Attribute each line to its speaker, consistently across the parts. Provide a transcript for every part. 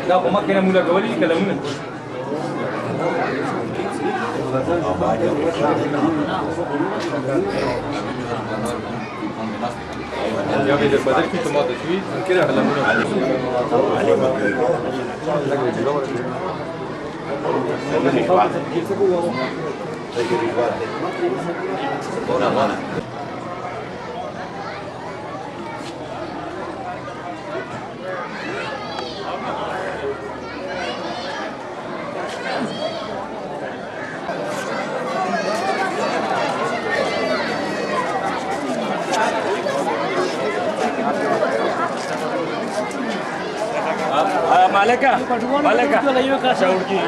Speaker 1: Da ho macchina mula goli kalamun. Ya bir badal ki tomat suyu kira kalamun. Malaka, Malaka, Saudi.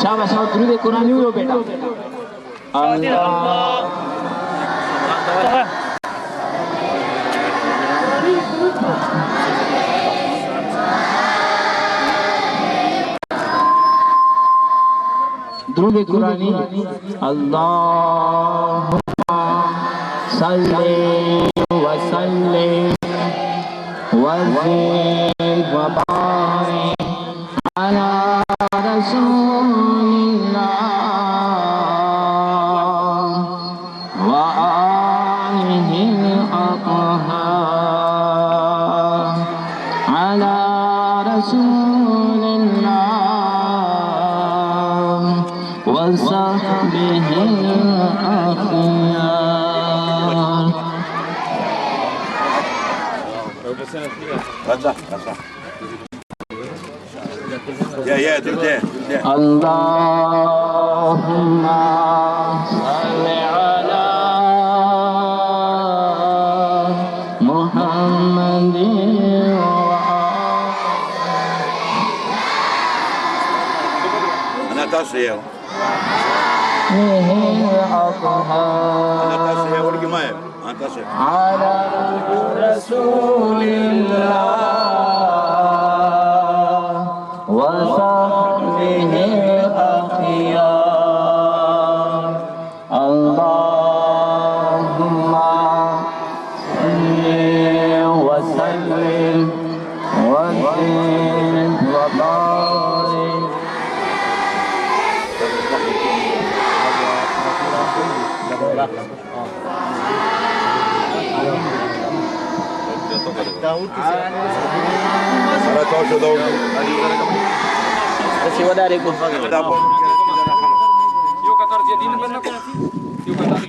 Speaker 2: शाबाश दुरूद कुरानी हो बेटा दुरूद कुरानी अल्लाहुम्मा सल्ली व सल्लिम व ज़िद व बारिक अला रसूलिल्लाह व आलिहिल अत्हार अला रसूलिल्लाह व सहबिहिल अख़यार
Speaker 3: يا دلدان
Speaker 2: اللهم صل على محمد
Speaker 3: انا تصير انا تصير ورقي مايا انا تصير
Speaker 2: على رسول الله وصحبه الأخيار اللهم صل وسلم وزد وبارك
Speaker 3: انا توشو دور
Speaker 2: siwa dari ko
Speaker 1: Yung Qatar jadi ban na ko yung Qatar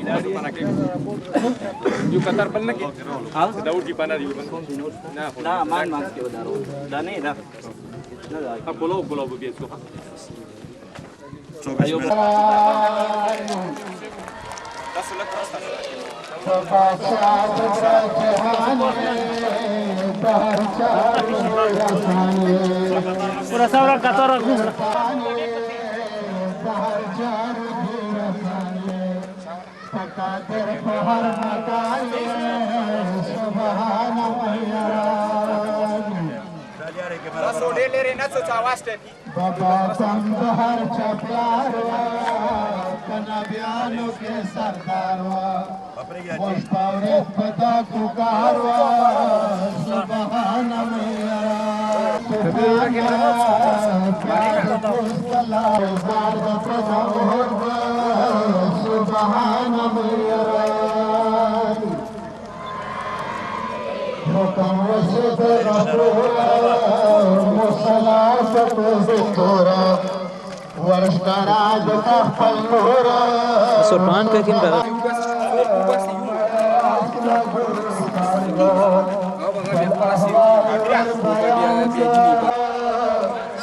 Speaker 1: yung Qatar ban na ki ha Daud di pana di ban na
Speaker 2: man siwa daro dani da
Speaker 1: pulau begitu
Speaker 2: ayo Pura saura katora ku Baba Sambhar Chaparwa Kanabiano ke Sardarwa Mospavre Pada Kukarwa Subhana Mera Subhana Mera Mukam Rasid Rabbura Musalasat Zikura Warshkaraj Kahpalura Sultan ka kim ba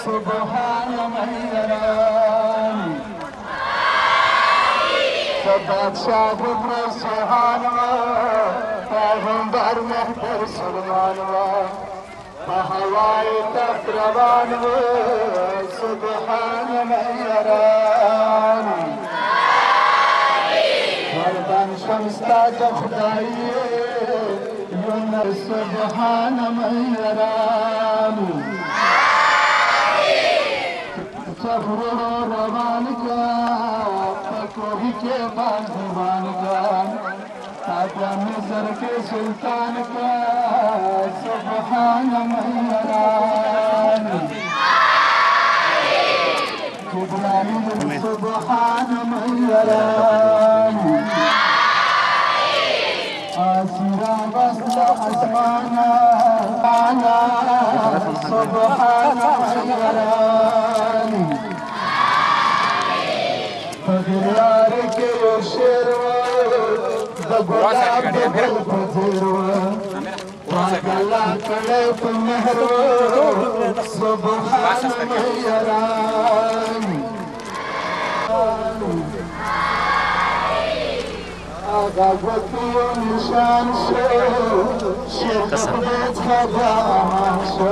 Speaker 2: Subhana Mahirani Sabbatsha Gubra Suhanwa Payghambar Mehtar Sulmanwa Bahawai Takravanwa Subhana Mahirani Harban Shamsta Jafdaiye Yunna
Speaker 4: सुभान मैरानी चबरो रवान का कोही के बांधवान का आजा मिस्र के सुल्तान का सुभान मैरानी सुभान मैरानी आसिरा वस्ता आसमाना आना सुभान मैरानी फगियार के शेरवा गुलाब बल फजरवा वागला कले मेहरवा सुभान मैरानी आगा वतियों निशान से शेख खबा अमान से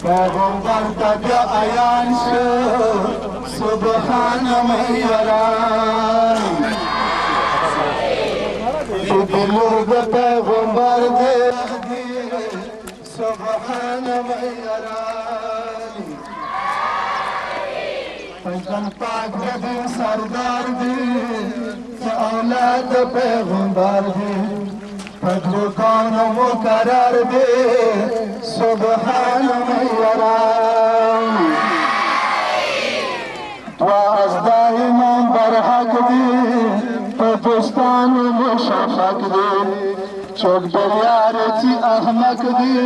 Speaker 4: पैगंबर का आयान से सुभान मैरानी लोग पैगंबर दे सुभान मैरानी पैगंबर पाक दिन सरदार दी औलाद पैगंबर दे फजर कौन मुकर्रर दे सुभान मैरानी वास्ता इमाम बरहक दे पाकिस्तान मुशफक दे चौक दरियार थी अहमक दे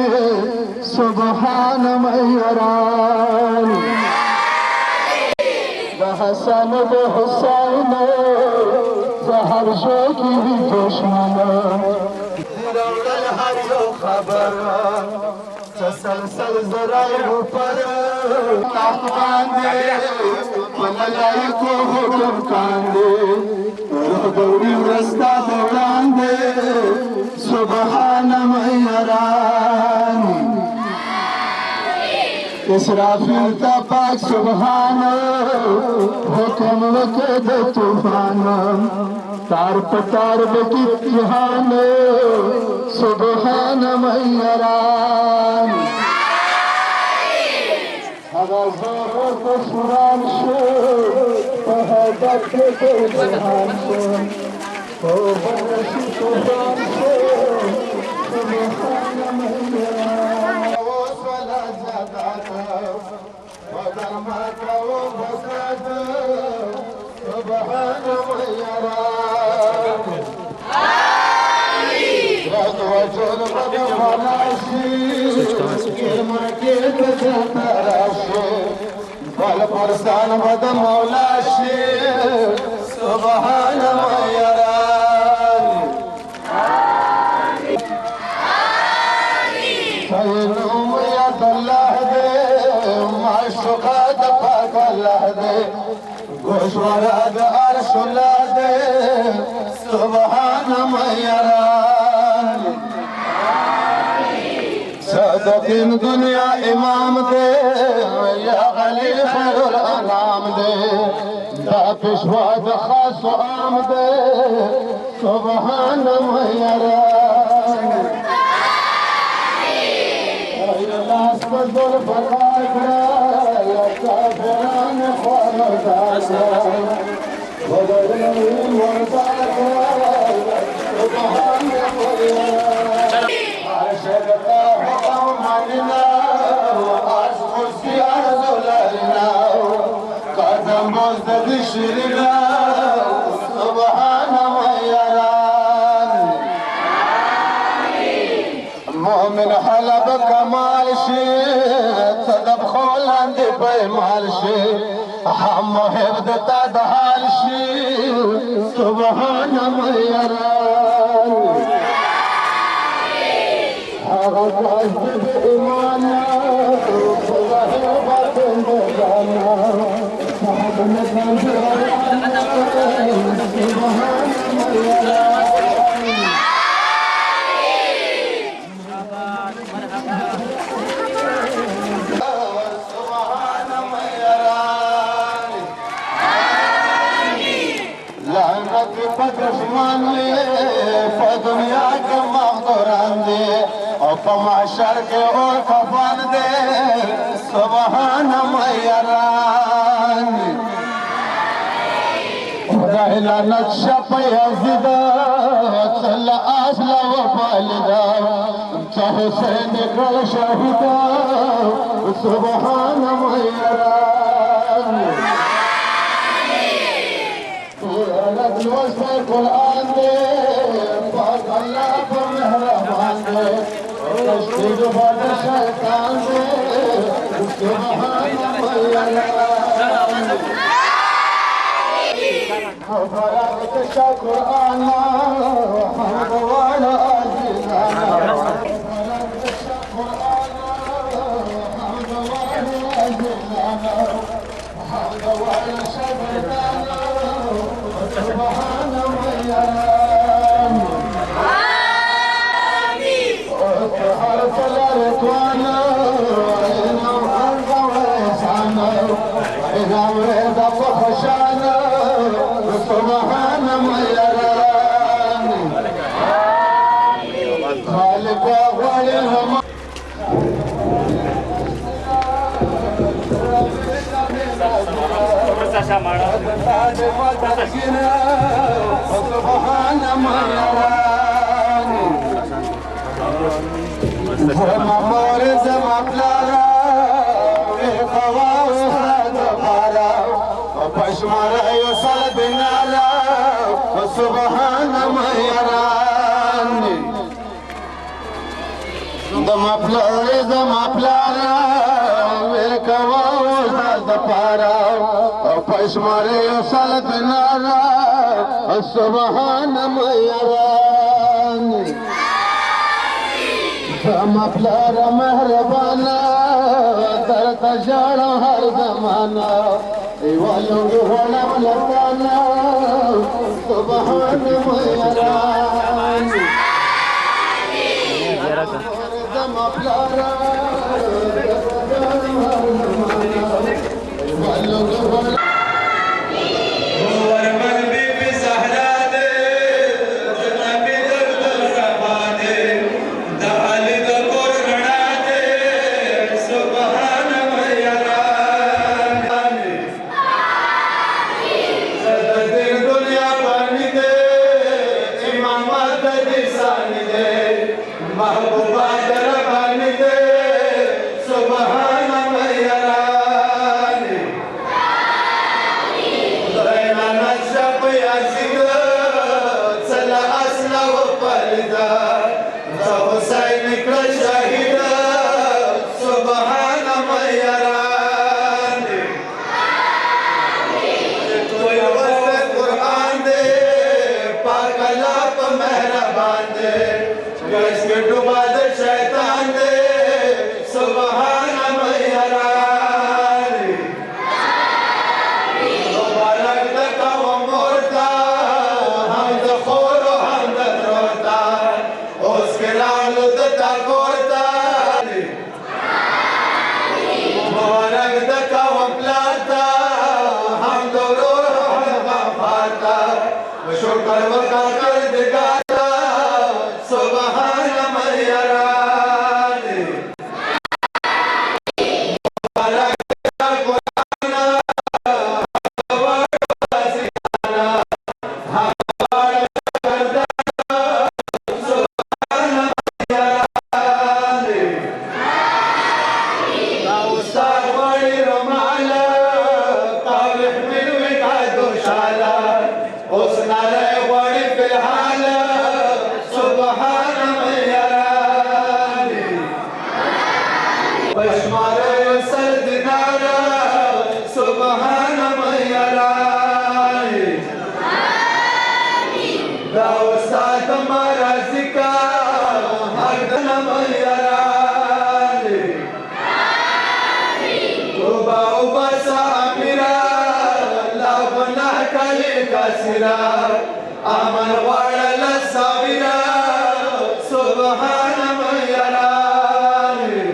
Speaker 4: सुभान मैरानी हसन बे हुसैन जहर जो की भी दुश्मन हर जो खबर तसलसल जराए ऊपर कांदे मलाई को हुक्म कांदे गौरी रास्ता दौड़ान दे सुभान मैरानी इसराफिल का पाक सुभान हुक्म वक़्त तूफान तार पतार बकी जहान सुभान मैरानी हवा ज़ोर को सुरान शो पहदत के जहान शो ओ बरसी सुभान शो सुभान मैरानी बल परसान बद मौला शे सुभान मैरानी सैनुम याद अल्लाह दे माशुकात पाक अल्लाह दे गोशवाराद अर्श अल्लाह दे सुभान मैरानी सदकिन दुनिया इमाम दे या अली खैरुल अनाम दे दा पेशवा दा खास आम दे सुभान मैरानी लाश बदल बलागरा या काफिरान ख्वारदारा बदल वरदारा सुभान मैरानी आशरता हो मानना आज खुशी अर्जुलना कदम मुज़द शिरना सुभान मैरानी मोमिन हलब कमाल शे तदब खोलन दे पैमाल शे हम मुहिब दता दहाल शे सुभान मैरानी ईमाना दुश्मन दुनिया के मखदूरान दे पमाशर के और कफन दे सुबहान मैरानी रहना नक्शा पयज़िदा चल आसला व पालिदा चाहे से निकल शहीदा सुबहान मैरानी से कुरान दे पाक अल्लाह पर मेहरबान दे कश्ती जो बाद शैतान दे सुबहान मैरानी हमारा कशा कुरान हम वाला अज़ीज़ाना सुबहान मैरानी हर चला रखवाना हर गवासाना राम रे दफ खशाना सुबहान मैरानी खालिक वाले हम सुबहान मैरानी मोर जमा प्लारा खवाओ हमारा पशमारा यो सल बिनारा सुबहान मैरानी जमा प्लारा खवाओ पारा पशमारे यो सल बिनारा सुबहान मैरानी मफलर मेहरबाना दर्द जाड़ा हर जमाना वालों की होना लगाना सुबहान मैरानी मफलर वालों की होना महबूबा दरबान दे सुबहान मैरानी रहना नक्शा पयज़िदा चल आसला व पालिदा हुसैन निकल शहीदा सुबहान मैरानी कोई वस्ते कुरान दे पाक अल्लाह पर मेहरबान दे कश्ती डुबा दे शैतान दे सुबहान मैरानी मुबारक दका व मोरता हमद खोर हमद रोता उसके लाल दता कोरता मुबारक दका व प्लाता हमद रोर हमद फाता शुक्र व कर दिगाता सुबहान मैरानी पशमारे सर दिनारा सुबहान मैरानी दावसा तुम्हारा जिका हरदन मैरानी तोबा उबा सामिरा लावना कले कसिरा अमन वाड़ल साविरा सुबहान मैरानी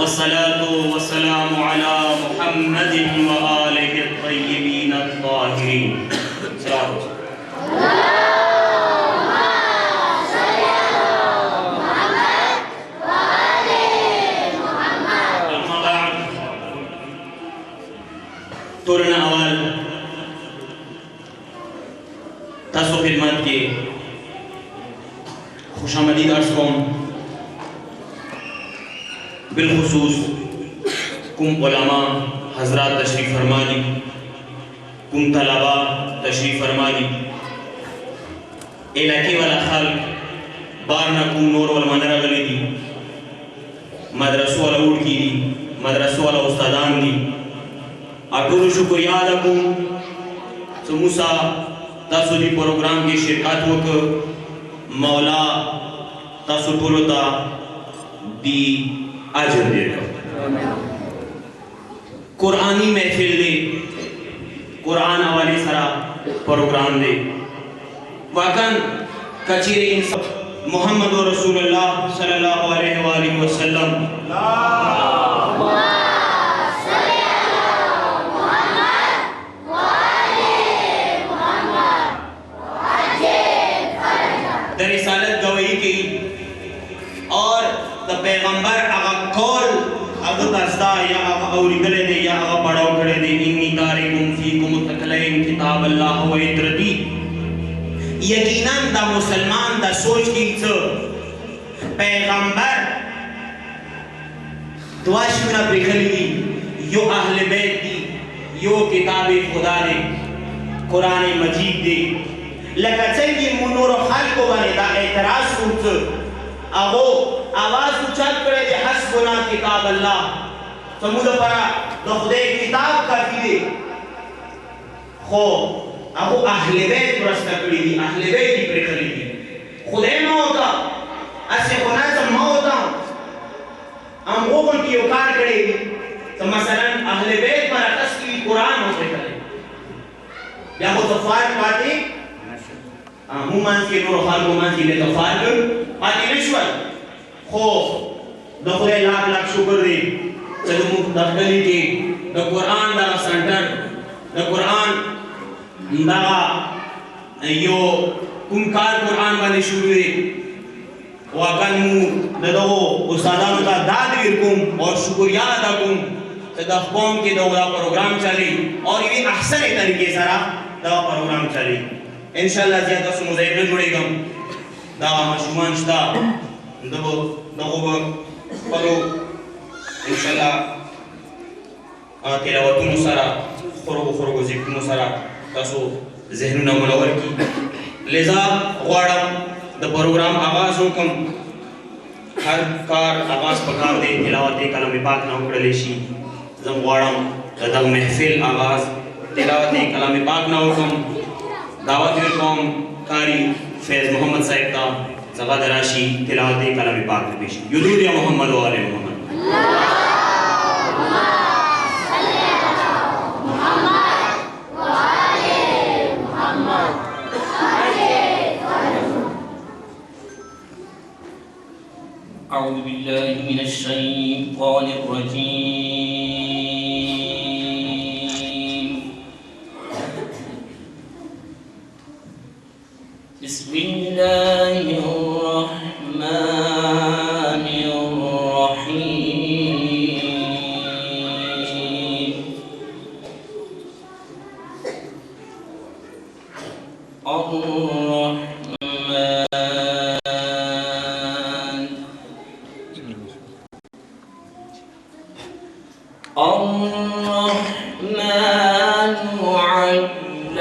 Speaker 5: वस्सलातु वस्सलामु अला मुहम्मदिन व आलिहि अत्तय्यिबीन अत्ताहिरीन। तोरण अवल तासो खिदमत के खुशामदीद अर्ज़ करूं, बिलखुसूस कुम उलमा हजरात तशरीफ फरमानी, कुम तलबा तशरीफ फरमानी, इलाके वाला खल्क बार ना कुम नूर वाल मनरा गली दी, मदरसों वाला उड़ की दी, मदरसों वाला उस्तादान दी, आटूर शुक्रिया अदा करूं समूसा तासो दी प्रोग्राम की शिरकत वक मौला तासो टोलता दी अजर दे कुरानी महफिल दे कुरान हवाले सरा प्रोग्राम दे वाकन कचीरे इंसान मोहम्मद रसूलुल्लाह सल्लल्लाहु अलैहि वसल्लम रिसालत गवाही की और द पैगंबर अगर कौल अगर दस्ता या अगर औरिदले दे या अगर पढ़ाओ खड़े दे इन्नी तारिकुम फीकुम तकलैन किताब अल्लाह व इत्रती यकीनन द मुसलमान द सोच की पैगंबर दुआशुना बिखली दी यो अहले बैत दी यो किताब खुदा दे कुरान मजीद दे लकचंगी मुनूर खाल को बने दा एतराज सूच अगो आवाज उचल करे दे हस्बुना किताब अल्लाह समुद परा तो खुदे किताब का दे खो अगो अहले बैत प्रश्न करी दी अहले बैत की प्रेखली दी खुदे मौता ऐसे होना तो मौता हम वो कौन की औकार करेगी तो मसलन अहले बैत पर तस्वीर कुरान होते करे या वो तो फार पाती मुमान के नूर खाल मुमान की ने तो फार पाती नशवल खो दखले लाख लाख शुक्र दे चलो मुख दखली के द कुरान दा सेंटर द कुरान दा यो कुमकार कुरान वाले शुरू दे वाकन मु दो उस्तादान का दाद विरकुम और शुक्रिया अदा कुम सदा कौम के दो प्रोग्राम चली और ये अहसन तरीके से दा प्रोग्राम चली इंशाल्लाह ज्यादा से मुझे जुड़ेगा दावा मशरूमान शता दबो दबो परो इंशाल्लाह तिलावतुन सारा खुरब जिक्र सारा तासो जहनुना मुनव्वर की लिजा वाड़म द प्रोग्राम आवाज हुकम हर कार आवाज पकार दे तिलावत कलाम पाक ना उकड़लेशी जम वाड़म द महफिल आवाज तिलावत कलाम पाक ना हुकम दावत कौम कारी फैज मोहम्मद साहिब का जगह दराशी तिलावत कलाम पाक में पेश युदूर या मोहम्मद व आले मोहम्मद
Speaker 6: أعوذ بالله من الشيطان الرجيم بسم الله الرحمن الرحيم الرحمن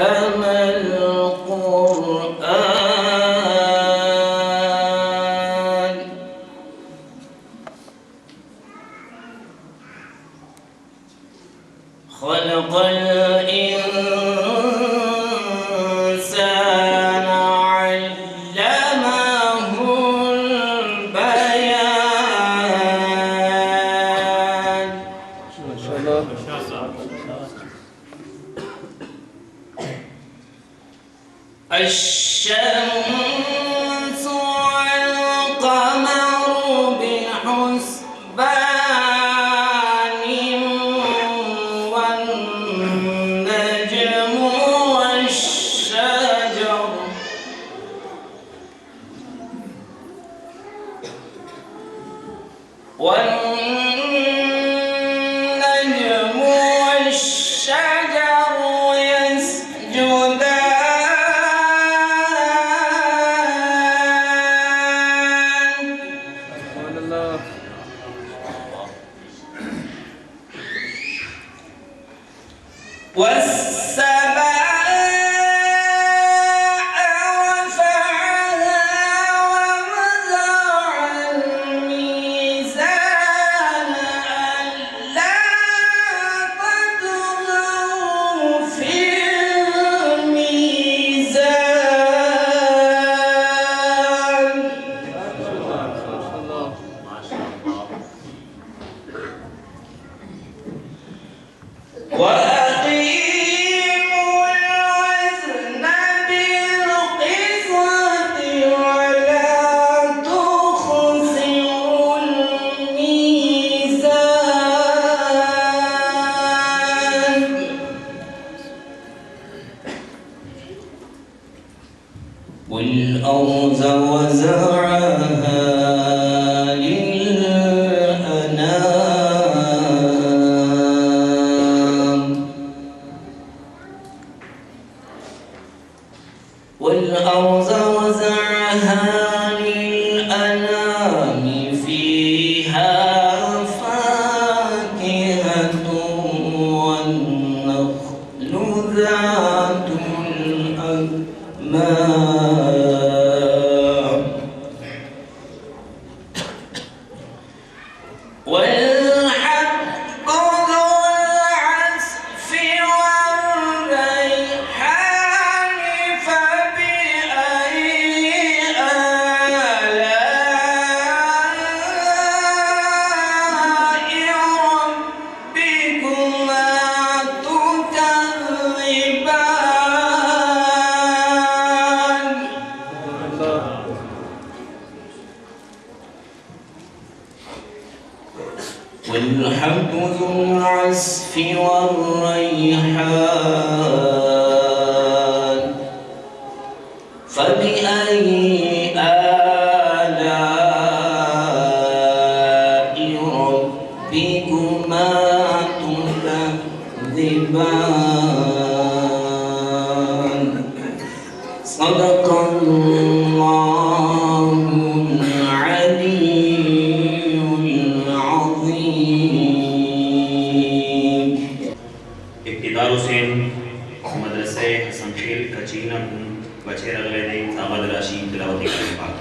Speaker 6: علم القرآن خلق الإنسان علمه البيان الشمس والقمر بحسبان والسماء رفعها ووضع الميزان ألا تطغوا في الميزان وأقيموا الوزن بالقسط ولا تخسروا الميزان والأرض وزرعها للأنام والأرض وزرعها للأنام فيها فاكهة والنخل ذات الأكمام والحب ذو العصف والريحان فبأي آلاء ربكما تكذبان والحب ذو العصف والريحان فبأي آلاء ربكما تكذبان صدق الله العلي العظيم
Speaker 5: ابتدار حسین مدرسه حسن خیل کچینا بچے رغلے دے سامد راشی تلاوت کرنے پاک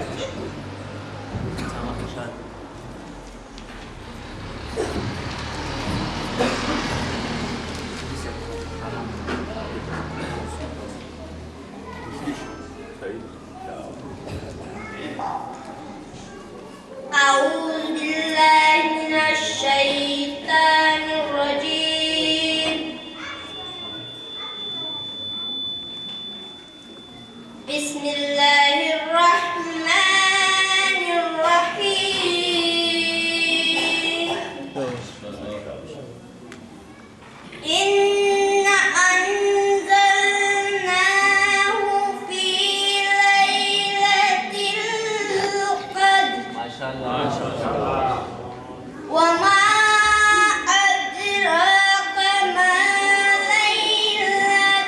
Speaker 7: أعوذ بالله من الشيطان الرجيم بسم الله الرحمن الرحيم إنا أنزلناه في ليلة القدر وما أدراك ما ليلة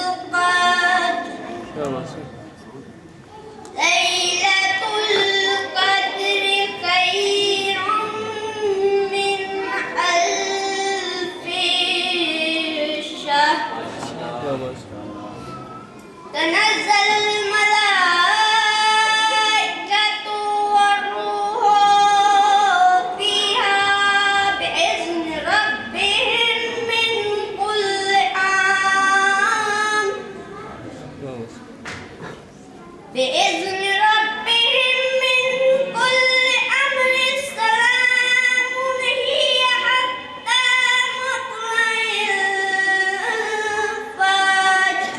Speaker 7: القدر ليلة القدر خير من ألف شهر تنزل الملائكة والروح فيها بإذن ربهم من كل أمر بإذن ربهم من كل أمر سلام هي حتى مطلع الفجر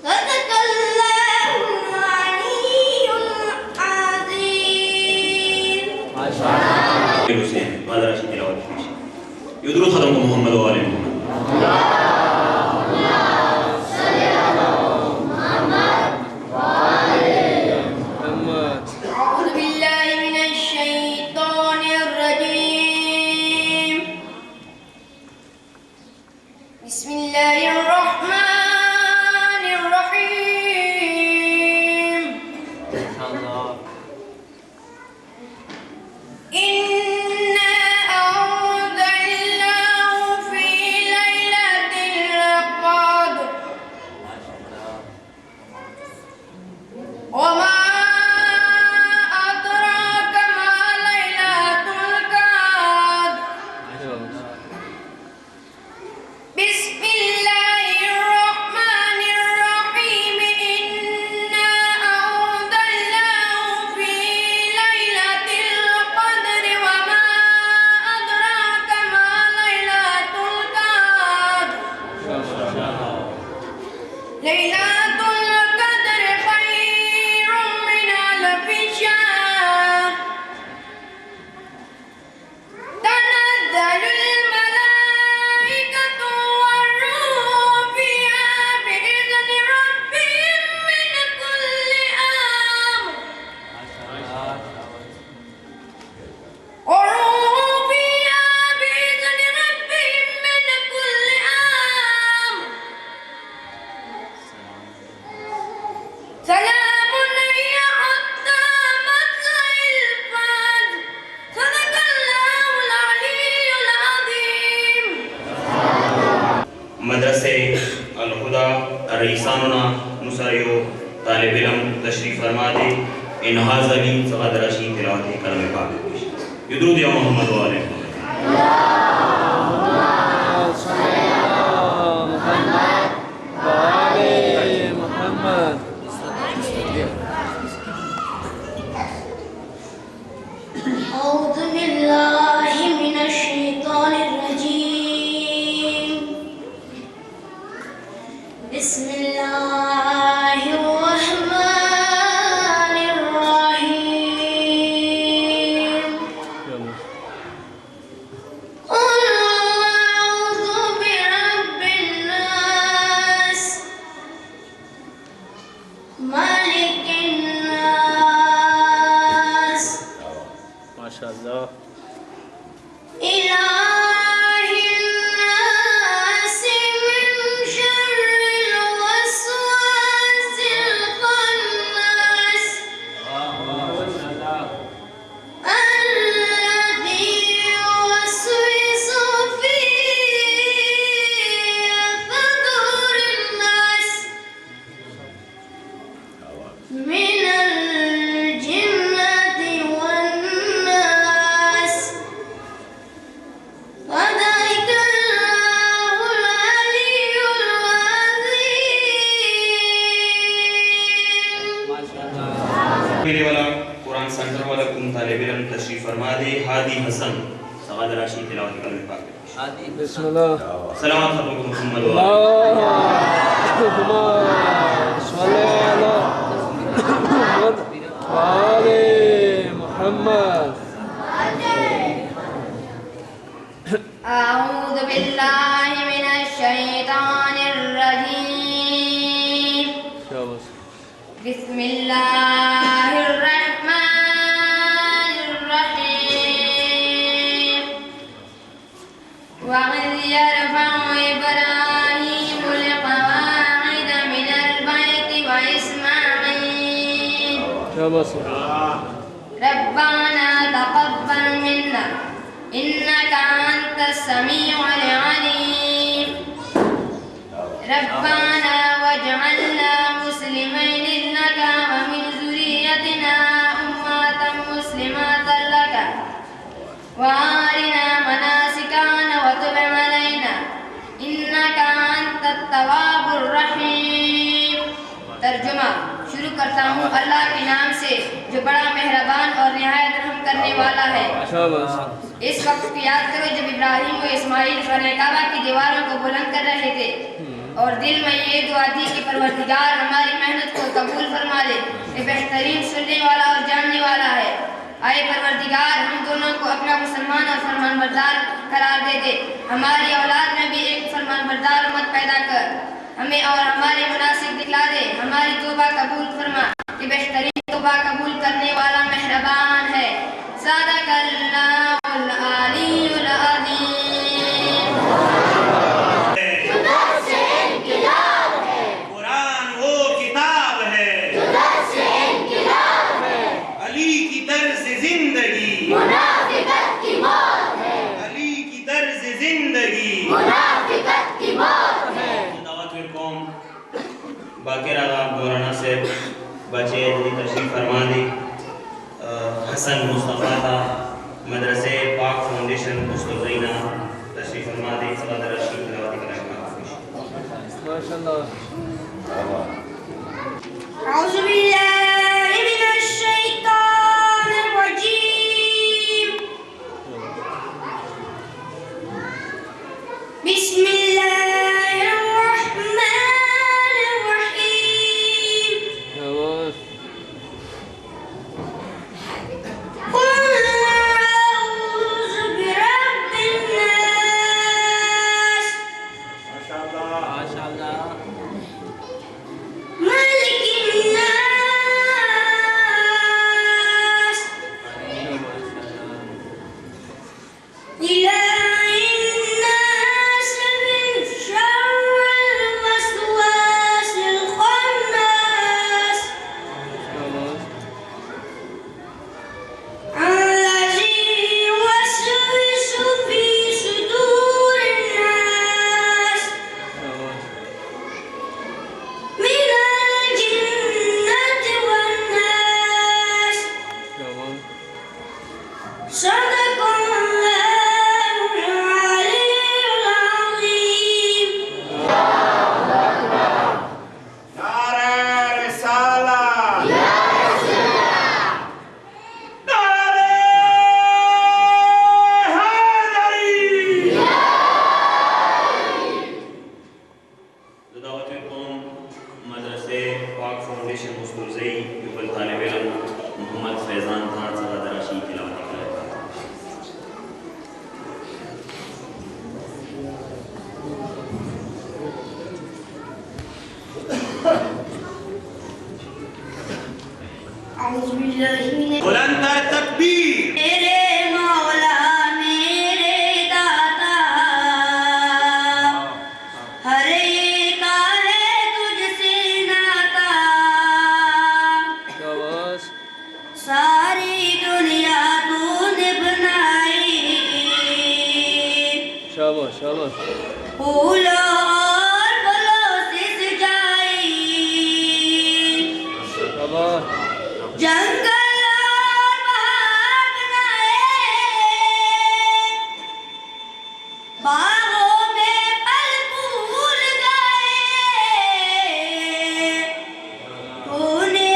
Speaker 7: صدق الله العلي العظيم
Speaker 5: حسین مدد راشی تلاوت پیش یدرو ختم کو محمد و آل محمد
Speaker 7: أعوذ بالله من الشيطان الرجيم بسم الله الرحمن الرحيم إنا أنزلناه
Speaker 5: रईसानुना मुसारियो तालिब इल्म तशरीफ फरमा दे इन हाज़री सगद रशीद तिलावत कलम पाक युद्रुद या मोहम्मद व आले
Speaker 7: أعوذ بالله من الشيطان الرجيم بسم الله الرحمن الرحيم قل أعوذ برب الناس ملك الناس
Speaker 2: माशाअल्लाह
Speaker 7: إله الناس من شر الوسواس الخناس الذي يوسوس في صدور الناس من الجنة والناس صدق الله العلي العظيم
Speaker 5: मेरे वाला कुरान सेंटर वाला कुम तालिब इल्म तशरीफ फरमा दे हादी हसन सगद रशीद तिलावत कलम पाक
Speaker 2: बिस्मिल्लाह
Speaker 5: सलावत खत्म मोहम्मद व आले
Speaker 2: मोहम्मद
Speaker 7: أعوذ بالله من الشيطان الرجيم بسم الله الرحمن الرحيم وإذ يرفع إبراهيم القواعد من البيت وإسماعيل ربنا تقبل منا إنك أنت السميع العليم ربنا واجعلنا مسلمين لك ومن ذريتنا أمة مسلمة لك وأرنا مناسكنا وتب علينا إنك أنت التواب الرحيم तर्जुमा शुरू करता हूँ अल्लाह के नाम से जो बड़ा मेहरबान और निहायत रहम करने वाला है। इस वक्त की याद करो जब इब्राहिम व इस्माइल खाने काबा की दीवारों को बुलंद कर रहे थे और दिल में ये दुआ थी कि परवरदिगार हमारी मेहनत को कबूल फरमा ले। ये बेहतरीन सुनने वाला और जानने वाला है। आए परवरदिगार हम दोनों को अपना मुसलमान और फरमानबरदार करार दे दे। हमारी औलाद में भी एक फरमानबरदार उम्मत पैदा कर। हमें और हमारे मुनासिब दिखला दे। हमारी तौबा कबूल फरमा कि बेहतरीन तौबा कबूल करने वाला मेहरबान है। सदक़ल्लाहुल अलीयुल अज़ीम।
Speaker 5: कुरान वो किताब है अली की तर्ज जिंदगी मुनाफिकत की मौत है अली की तर्ज जिंदगी मुनाफिकत की मौत है। दावत कौम बाकिर आगा मौलाना से बच्चे तशरीफ फरमा दी हसन मुस्तफ़ा था मदरसे पाक फाउंडेशन मुस्तफ़ीना तशरीफ फरमा दी सगद रशीद तिलावत कलम
Speaker 2: माशाअल्लाह
Speaker 7: أعوذ بالله من الشيطان الرجيم بسم الله الرحمن الرحيم قل أعوذ برب الناس ملك الناس إله الناس من شر الوسواس الخناس الذي يوسوس في صدور الناس
Speaker 5: बुलंदर तकबीर।
Speaker 7: मेरे मौला मेरे दाता हर एक का है तुझसे नाता
Speaker 2: शाबाश
Speaker 7: सारी दुनिया तूने बनाई
Speaker 2: शाबाश शाबाश
Speaker 7: फूलों और फलों से सजाई
Speaker 2: शाबाश
Speaker 7: जंगल और पहाड़ बनाए बागों में फल फूल गाए तूने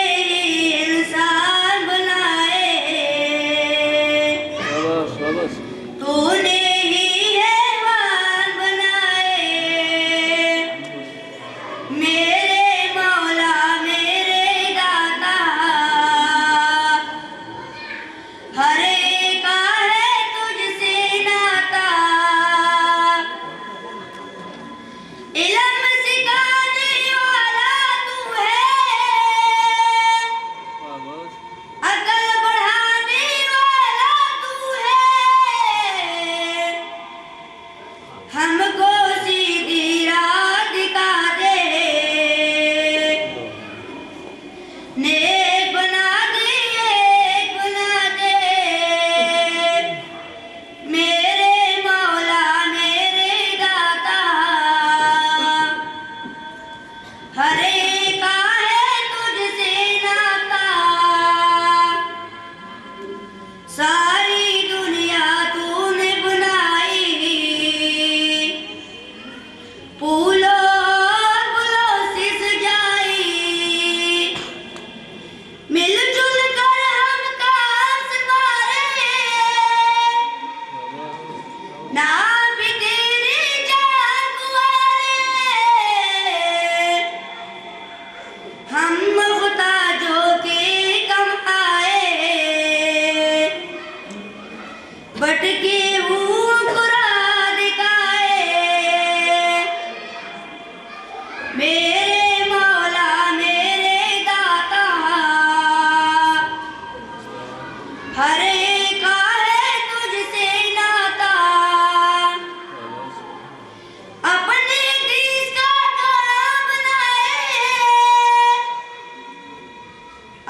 Speaker 7: इंसान बनाए
Speaker 2: शाबाश शाबाश
Speaker 7: तूने ही हैवान बनाए मेरे मौला मेरे दाता हर एक का है तुझसे नाता इल्म सिखाने वाला तू है
Speaker 2: शाबाश
Speaker 7: अकल बढ़ाने वाला तू है हमको सीधी राह दिखा दे नेक बना दे एक बना दे मेरे मौला मेरे दाता हर एक का है तुझसे नाता सारी दुनिया तूने बनाई फूलों और फूलों से सजाई मिलजुल कर हम काम संवारे नाम भी तेरे जान कुंवारे हम मुहताजों के कम आए भटके हुओं को राह दिखाए मेरे मौला मेरे दाता हर एक का है तुझसे नाता अपने देश का नाम बनाए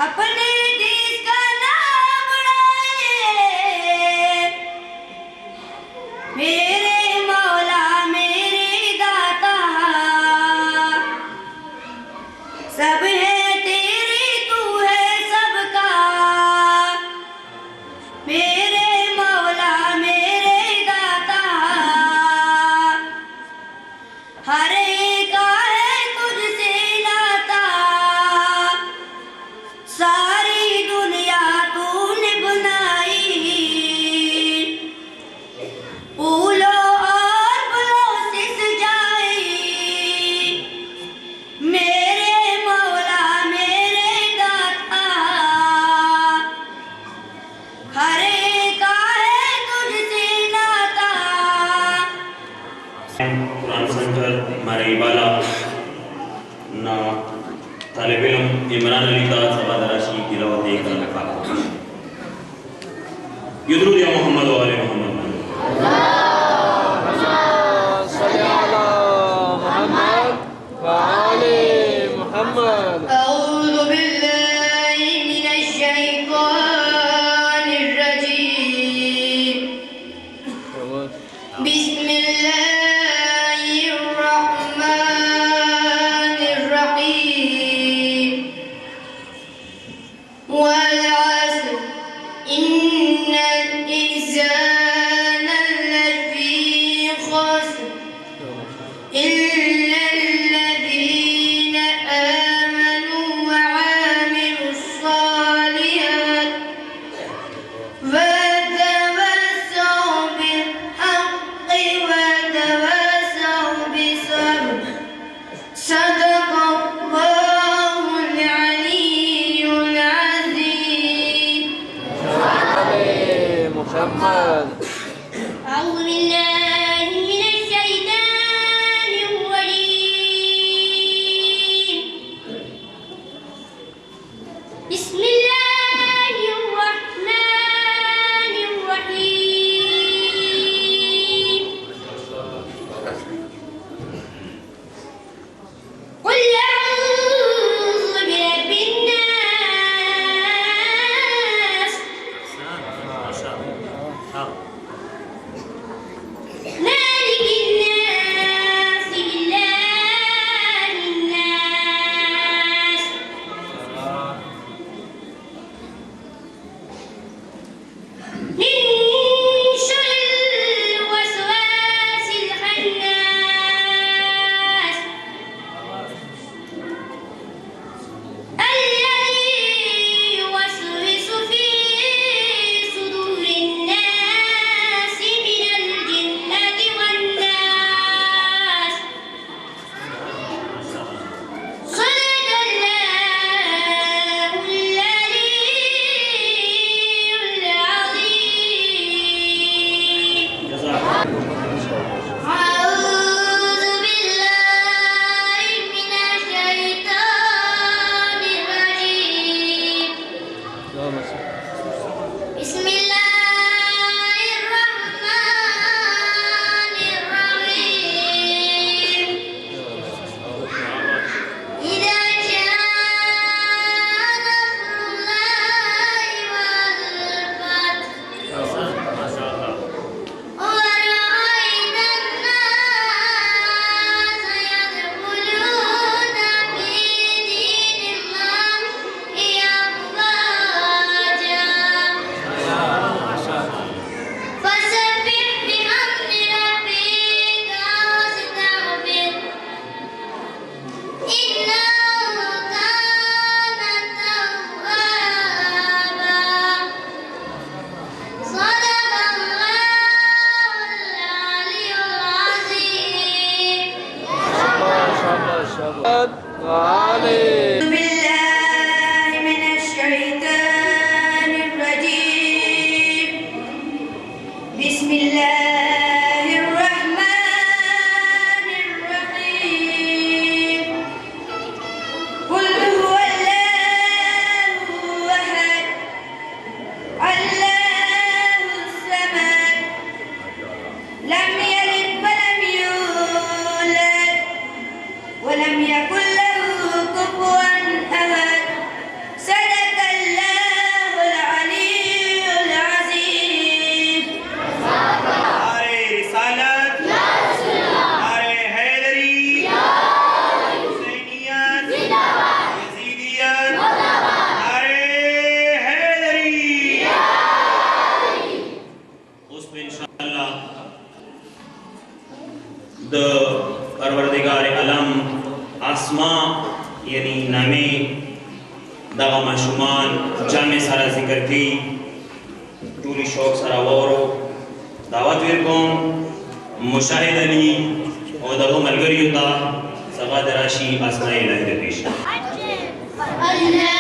Speaker 7: अपने देश का नाम बढ़ाए मेरे मौला मेरे दाता सब है तेरी तू है सबका मेरे मौला मेरे दाता हर एक का है तुझसे नाता सारी दुनिया तूने बनाई फूलों और फलों से सजाई मेरे मौला मेरे दाता हर एक का है तुझसे नाता
Speaker 5: कुरान सेंटर मरीबाला ना तालिब इल्म इमरान अली का सबादराशी तिलावत कर रखा युद्रुद या मोहम्मद व आले मोहम्मद
Speaker 2: सल्ली अला मुहम्मद व आले मुहम्मद
Speaker 7: أعوذ بالله من الشيطان الرجيم
Speaker 2: शाबाश
Speaker 7: بسم الله الرحمن الرحيم والعصر إن الإنسان أعوذ بالله من الشيطان الرجيم بسم الله الرحمن الرحيم قل أعوذ برب الناس مالك الناس إله الناس من شر الوسواس الخناس الذي يوسوس في صدور الناس من الجنة والناس صدق الله العلي العظيم أعوذ بالله من الشيطان الرجيم بسم الله الرحمن الرحيم إذا جاء نصر الله والفتح ورأيت الناس يدخلون في دين الله أفواجا فسبح بحمد ربك واستغفره إنه كان توابا صدق الله العلي العظيم أعوذ بالله من الشيطان الرجيم بسم الله الرحمن الرحيم قل هو الله أحد الله الصمد لم يلد ولم يولد ولم يكن له كفوا أحد صدق الله العلي العظيم
Speaker 5: نعرے رسالت نعرے حیدری حسینیت یزیدیت نعرے حیدری اس پہ انشاءاللہ د پروردگار علم اسماء یعنی نامے دغه ماشومان جامع سره ذکر کی ټولي شوق سره وورو دعوت ورکوم مشاهد علی او دغه ملګریو ته سبا دراشي اسماء الهی د پیش
Speaker 7: الله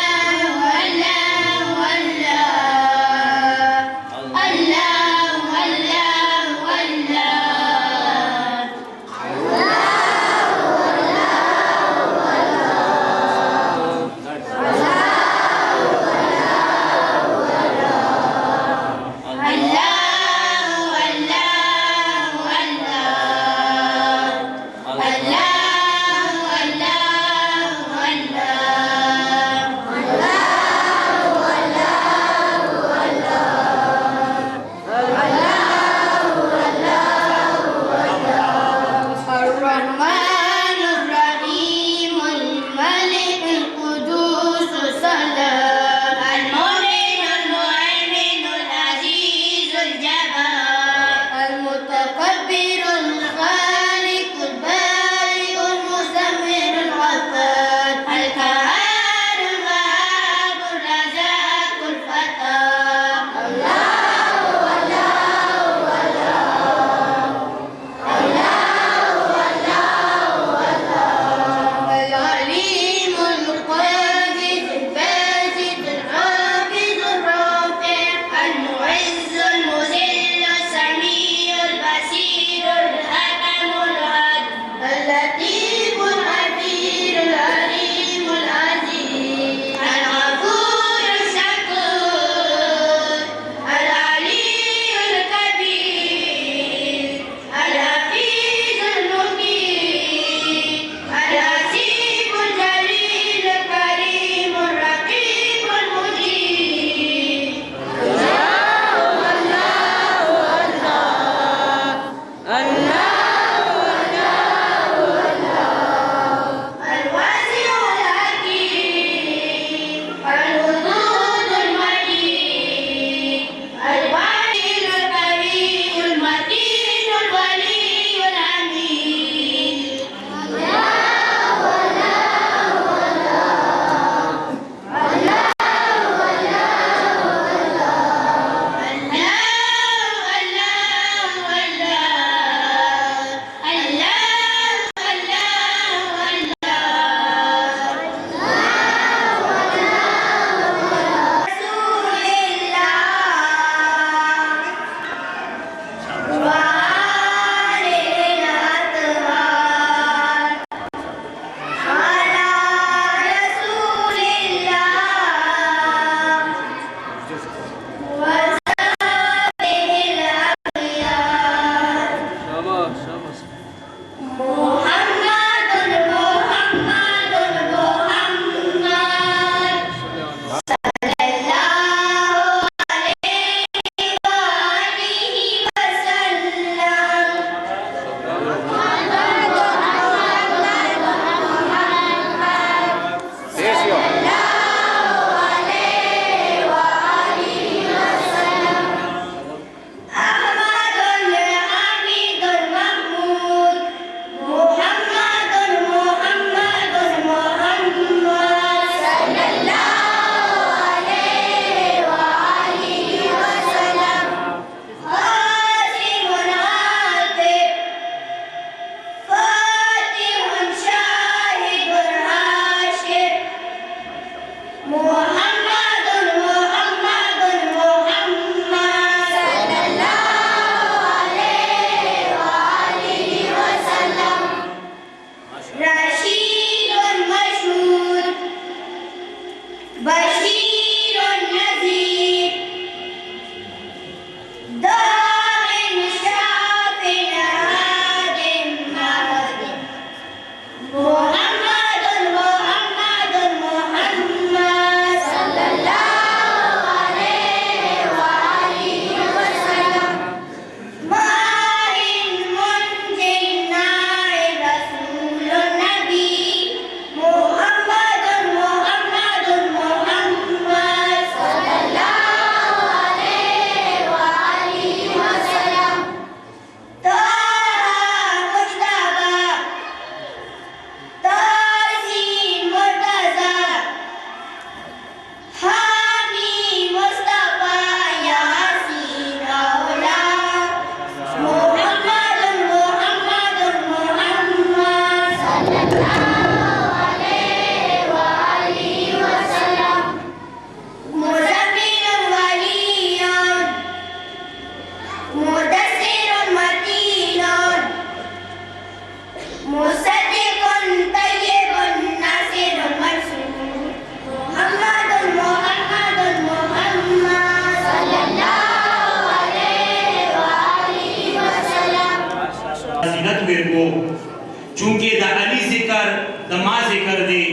Speaker 5: چونکہ دا علی ذکر دا ما ذکر دے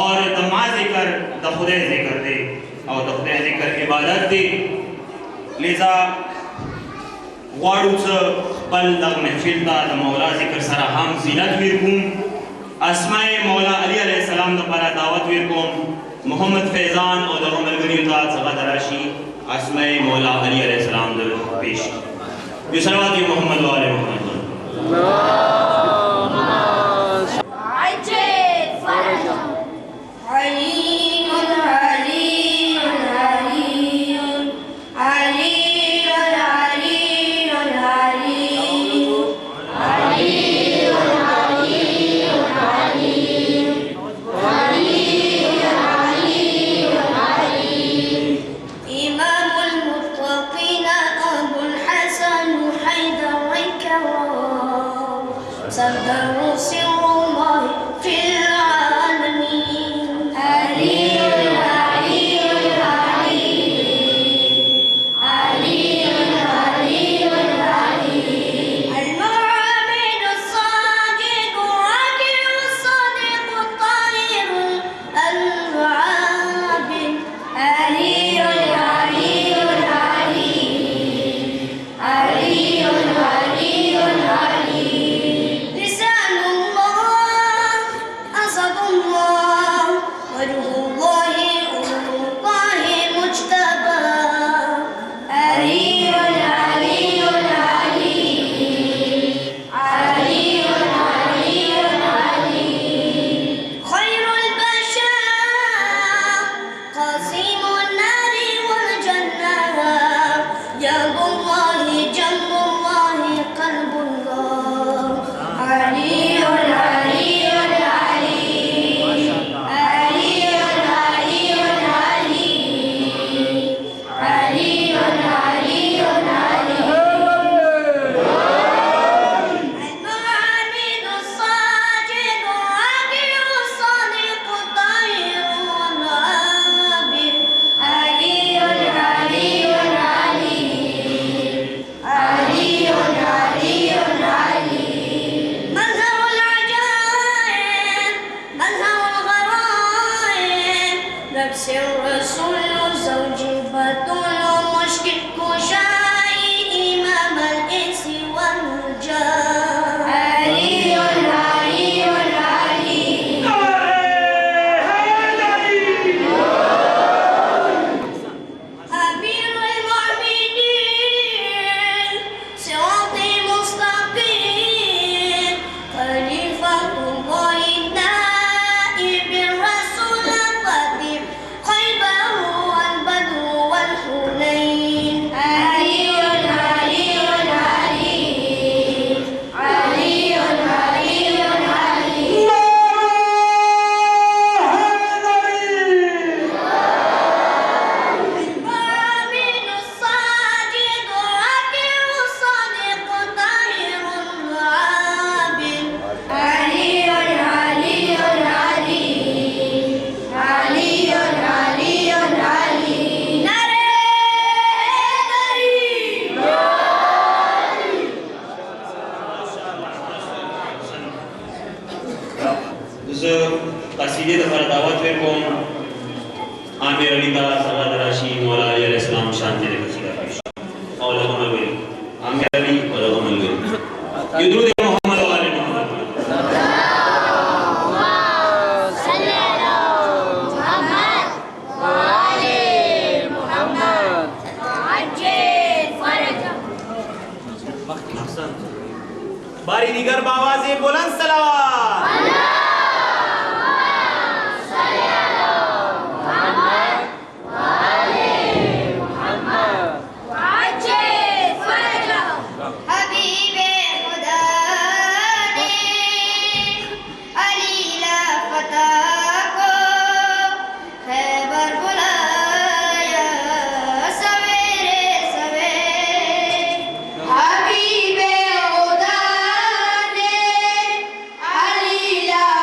Speaker 5: اور دا ما ذکر دا خدای ذکر دے اور دا خدای ذکر عبادت دے لذا غواړو څه خپل دغه محفل ته د مولا ذکر سره هم زینت ورکوم اسماء مولا علی علیه السلام دپاره دعوت ورکوم محمد فیضان او دغه ملګریو ته څنګه د راشي اسماء مولا علی علیه السلام د پیش بصلوات محمد و آل محمد قصیدے دفعہ دعوت ورکوم عامر علی تا سغاد راشی مولا علی علیہ السلام شان دے قصیدہ پیش اور لغم الولی عامر علی اور لغم الولی یدرود محمد و آل محمد باری دیگر باواز بلند صلوات
Speaker 7: Habibe Odane, Ali la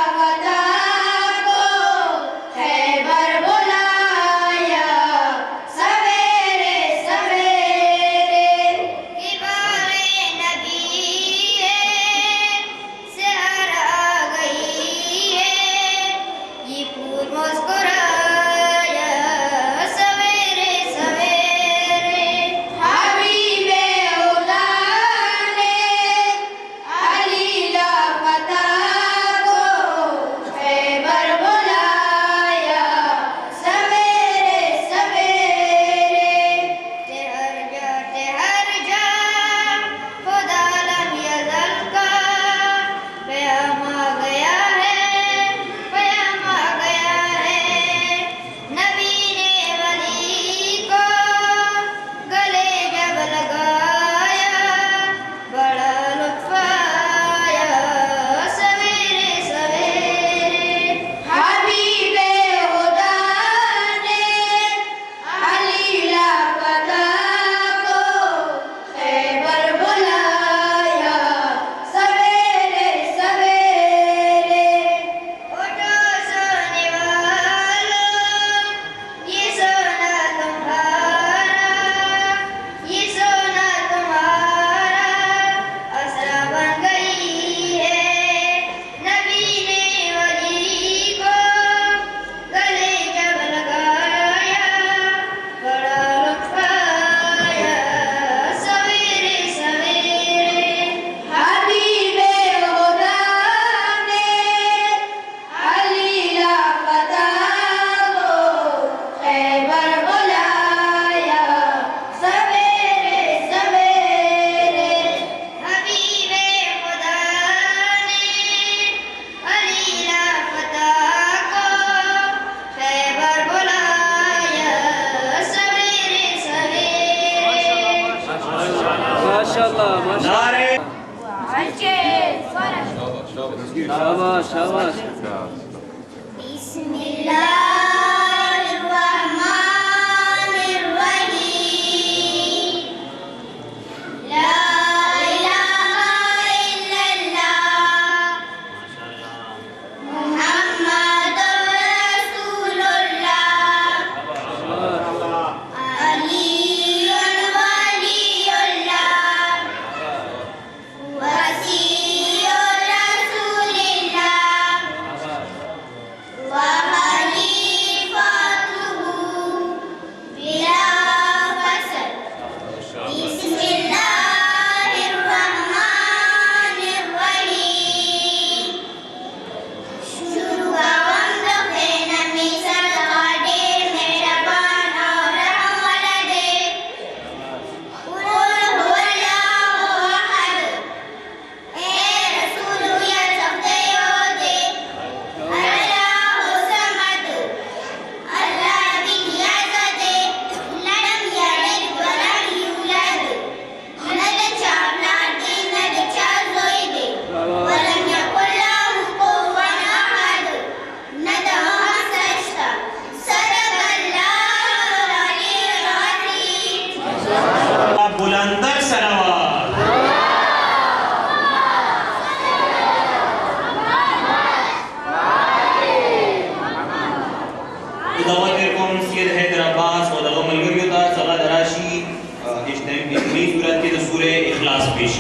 Speaker 2: माशाल्लाह माशाल्लाह
Speaker 5: नारे
Speaker 2: शाबाश शाबाश
Speaker 5: बुलंदर सलावत दावत कौम सैयद हैदर अब्बास और मलगरियो दा सलात राशि इस टाइम की नई सूरत के सूरह इखलास पेश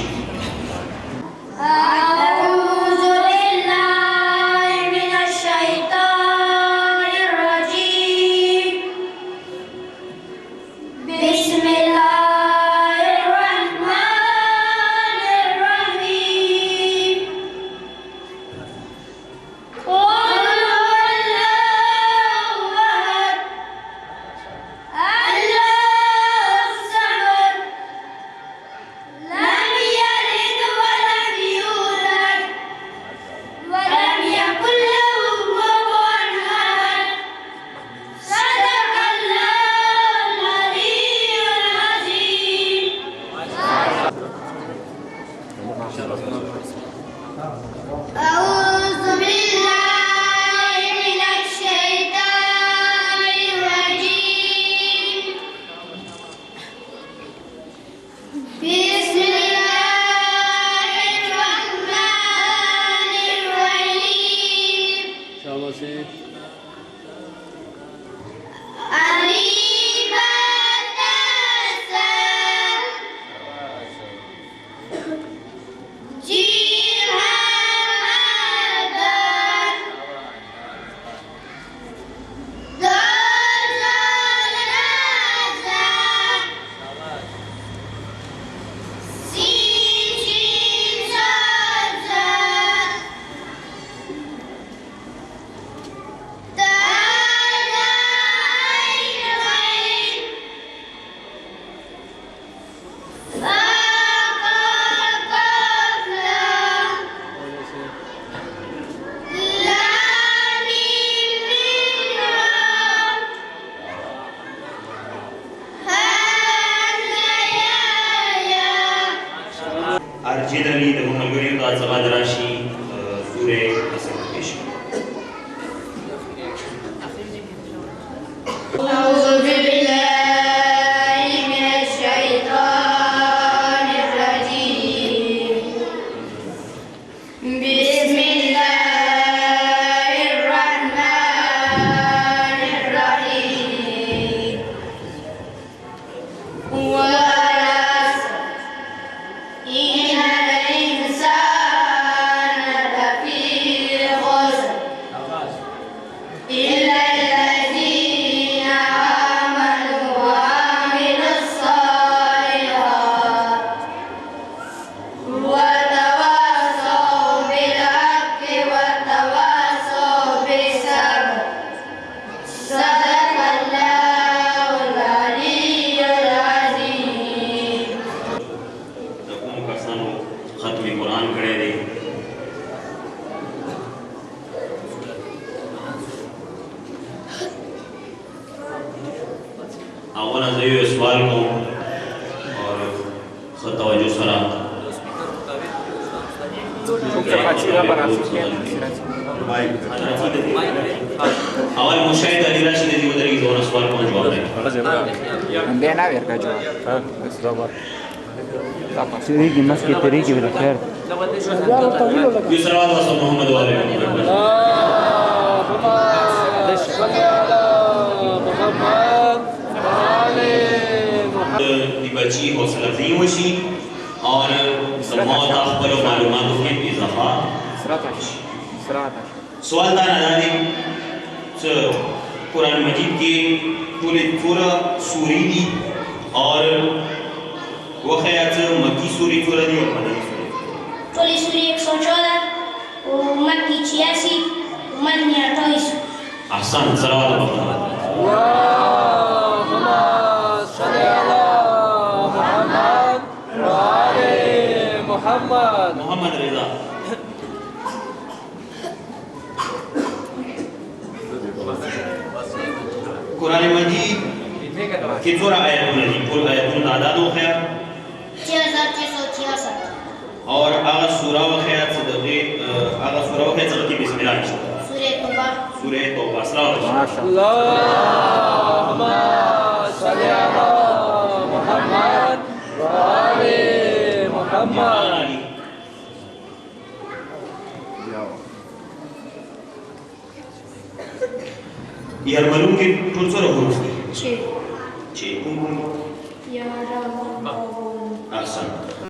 Speaker 5: अर्जिदली द मलगरियो दा सलात राशि सूरह असर पेश
Speaker 6: तवज्जो सरा اول مشاهد علی راشد دی ودرې زونه سوال کوم جواب دی
Speaker 2: بیا نه ورکا جواب سریږي مسکې تریږي بل خیر
Speaker 6: یو صلوات الله محمد و علی دی بچی حوصله افزایی وشي اور زما د خپلو معلوماتو کې اضافه سوال دا نه دی چې قرآن مجید کې ټولې څوره سورې دي اور وښیه چې مکي سورې څوره دي او مدني سورې
Speaker 8: ټولې سورې 114 او مکي 86 مدني 28
Speaker 6: احسن صلوات الله محمد رضا قرآن مجید کی څوره آیتونه دي ټول آیتونو تعداد وښیه
Speaker 8: 6666
Speaker 6: اور هغه سوره وښیه چې دغه هغه سوره وښیه چې کې بسم الله نشته
Speaker 8: سورې توبه
Speaker 6: سوره توبه صلوات
Speaker 2: اللهم صل علی محمد و آل محمد
Speaker 6: یرملون کې ټول څوره حروف دي
Speaker 8: 6
Speaker 6: چې کوم
Speaker 8: یا رب
Speaker 6: احسن